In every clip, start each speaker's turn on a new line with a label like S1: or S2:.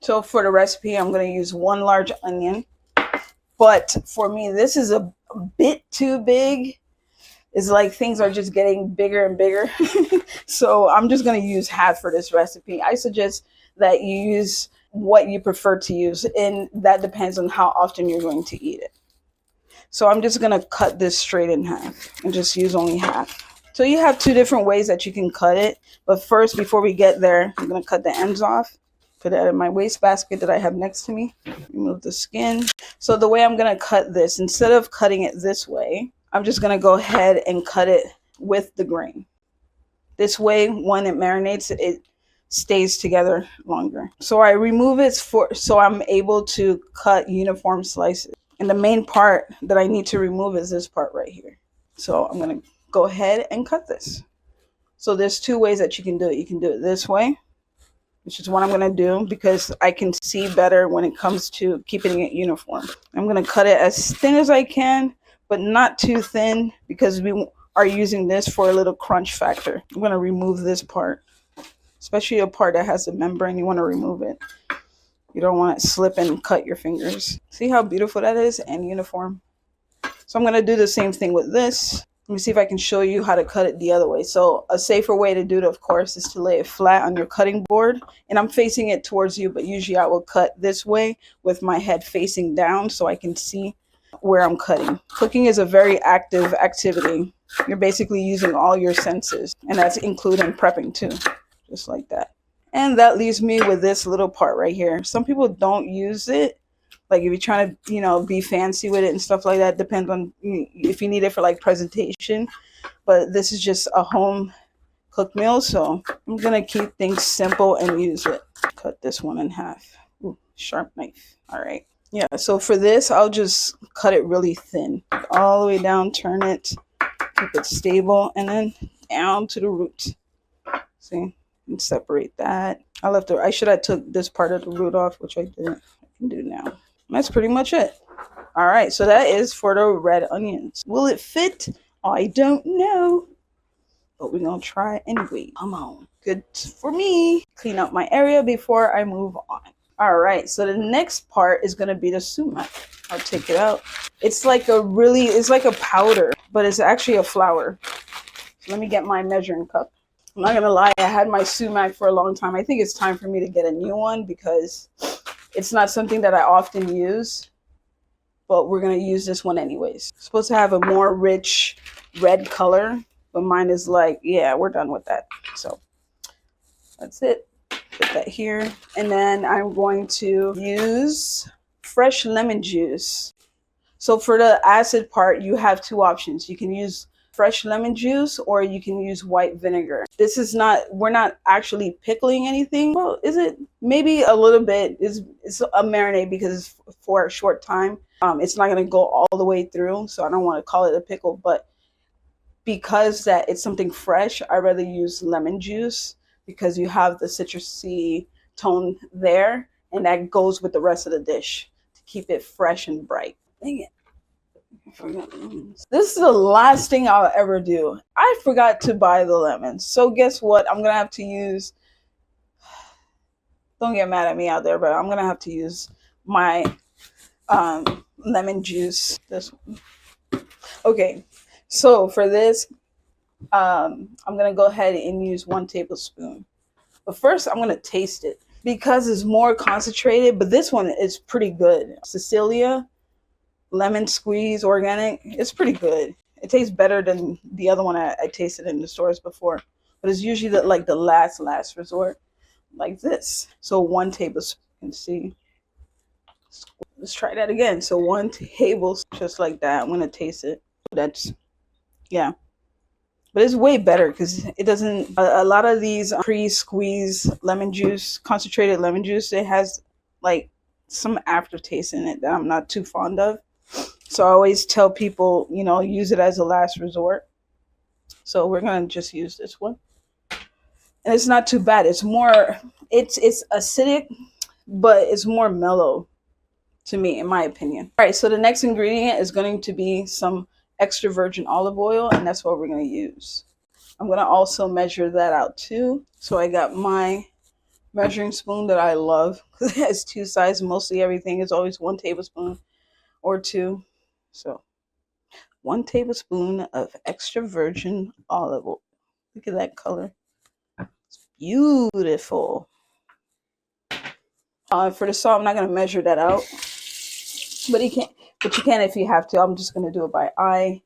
S1: So for the recipe, I'm going to use 1 large onion. But for me, this is a bit too big. It's like things are just getting bigger and bigger. So I'm just going to use half for this recipe. I suggest that you use what you prefer to use, and that depends on how often you're going to eat it. So I'm just going to cut this straight in half and just use only half. So you have 2 different ways that you can cut it. But first, before we get there, I'm going to cut the ends off. Put that in my wastebasket that I have next to me. Remove the skin. So the way I'm going to cut this, instead of cutting it this way, I'm just going to go ahead and cut it with the grain. This way, when it marinates, it stays together longer. So I remove it so I'm able to cut uniform slices. And the main part that I need to remove is this part right here. So I'm going to go ahead and cut this. So there's 2 ways that you can do it. You can do it this way, which is what I'm going to do because I can see better when it comes to keeping it uniform. I'm going to cut it as thin as I can, but not too thin because we are using this for a little crunch factor. I'm going to remove this part, especially a part that has the membrane. You want to remove it. You don't want it to slip and cut your fingers. See how beautiful that is and uniform? So I'm going to do the same thing with this. Let me see if I can show you how to cut it the other way. So a safer way to do it, of course, is to lay it flat on your cutting board. And I'm facing it towards you, but usually I will cut this way with my head facing down so I can see where I'm cutting. Cooking is a very active activity. You're basically using all your senses, and that's including prepping too, just like that. And that leaves me with this little part right here. Some people don't use it. Like if you're trying to, be fancy with it and stuff like that, depends on if you need it for like presentation. But this is just a home cooked meal, so I'm gonna keep things simple and use it. Cut this one in half. Ooh, sharp knife. All right. Yeah, so for this, I'll just cut it really thin. All the way down, turn it, keep it stable, and then down to the root. See? And separate that. I should have took this part of the root off, which I didn't. I can do now. That's pretty much it. All right, so that is for the red onions. Will it fit? I don't know, but we're gonna try it anyway. Come on. Good for me. Clean up my area before I move on. All right, so the next part is gonna be the sumac. I'll take it out. It's like a powder, but it's actually a flour. So let me get my measuring cup. I'm not gonna lie, I had my sumac for a long time. I think it's time for me to get a new one because it's not something that I often use, but we're gonna use this one anyways. It's supposed to have a more rich red color, but mine is like, yeah, we're done with that. So that's it. Put that here. And then I'm going to use fresh lemon juice. So for the acid part, you have 2 options. You can use fresh lemon juice or you can use white vinegar. We're not actually pickling anything. Well, is it? Maybe a little bit. It's a marinade because it's for a short time. It's not going to go all the way through, so I don't want to call it a pickle, but because that it's something fresh, I'd rather use lemon juice because you have the citrusy tone there, and that goes with the rest of the dish to keep it fresh and bright. Dang it. This is the last thing I'll ever do. I forgot to buy the lemons. So guess what? I'm going to have to use, don't get mad at me out there, but I'm going to have to use my lemon juice. This one. Okay, so for this, I'm going to go ahead and use 1 tablespoon. But first, I'm going to taste it because it's more concentrated, but this one is pretty good. Cecilia lemon squeeze organic. It's pretty good. It tastes better than the other one I tasted in the stores before, but it's usually the last resort, like this. So 1 tablespoon. See, let's try that again. So 1 tablespoon, just like that. I'm gonna taste it. That's, yeah, but it's way better because it doesn't. A lot of these pre-squeeze lemon juice, concentrated lemon juice, it has like some aftertaste in it that I'm not too fond of. So I always tell people, use it as a last resort. So we're going to just use this one. And it's not too bad. It's acidic, but it's more mellow to me, in my opinion. All right, so the next ingredient is going to be some extra virgin olive oil, and that's what we're going to use. I'm going to also measure that out too. So I got my measuring spoon that I love because it has two sides. Mostly everything is always 1 tablespoon or 2. So 1 tablespoon of extra virgin olive oil. Look at that color. It's beautiful. For the salt, I'm not gonna measure that out, but you can if you have to. I'm just gonna do it by eye.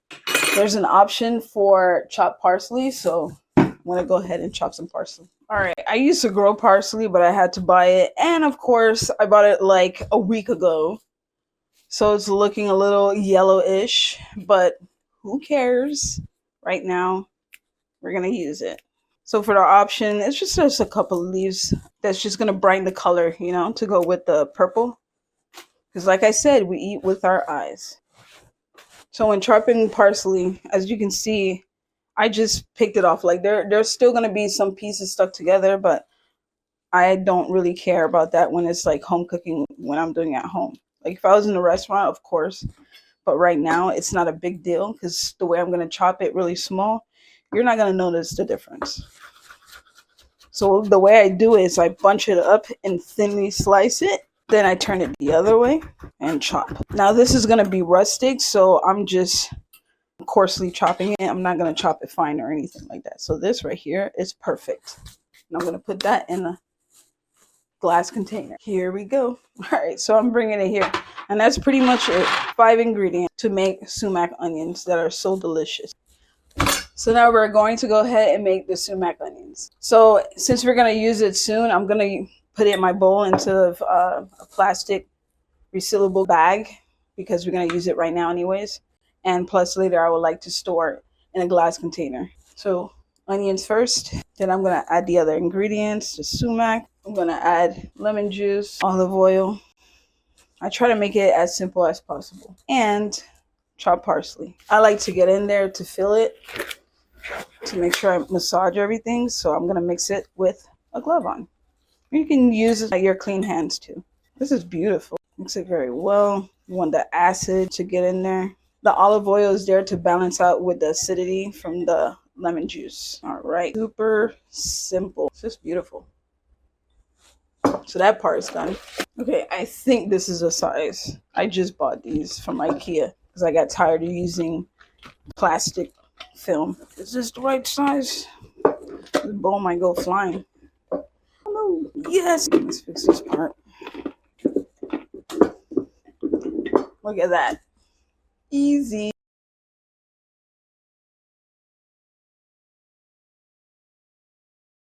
S1: There's an option for chopped parsley, so I'm gonna go ahead and chop some parsley. All right, I used to grow parsley, but I had to buy it, and of course, I bought it like a week ago, so it's looking a little yellowish. But who cares? Right now, we're gonna use it. So for the option, it's just a couple of leaves that's just gonna brighten the color, to go with the purple. Because like I said, we eat with our eyes. So when chopping parsley, as you can see, I just picked it off. Like there's still gonna be some pieces stuck together, but I don't really care about that when it's like home cooking, when I'm doing it at home. Like if I was in a restaurant, of course, but right now it's not a big deal because the way I'm gonna chop it really small, you're not gonna notice the difference. So the way I do it is I bunch it up and thinly slice it. Then I turn it the other way and chop. Now this is gonna be rustic, so I'm just coarsely chopping it. I'm not gonna chop it fine or anything like that. So this right here is perfect. And I'm gonna put that in a glass container. Here we go. All right, so I'm bringing it here. And that's pretty much it. 5 ingredients to make sumac onions that are so delicious. So now we're going to go ahead and make the sumac onions. So since we're going to use it soon, I'm going to put it in my bowl into a plastic resealable bag because we're going to use it right now anyways. And plus later I would like to store it in a glass container. So onions first, then I'm going to add the other ingredients, the sumac. I'm going to add lemon juice, olive oil. I try to make it as simple as possible. And chopped parsley. I like to get in there to fill it, to make sure I massage everything. So I'm going to mix it with a glove on. You can use your clean hands too. This is beautiful. Mix it very well. You want the acid to get in there. The olive oil is there to balance out with the acidity from the lemon juice. All right, super simple. It's just beautiful. So that part is done. Okay, I think this is a size. I just bought these from IKEA because I got tired of using plastic film. Is this the right size? This bowl might go flying. Oh, yes. Let's fix this part. Look at that. Easy.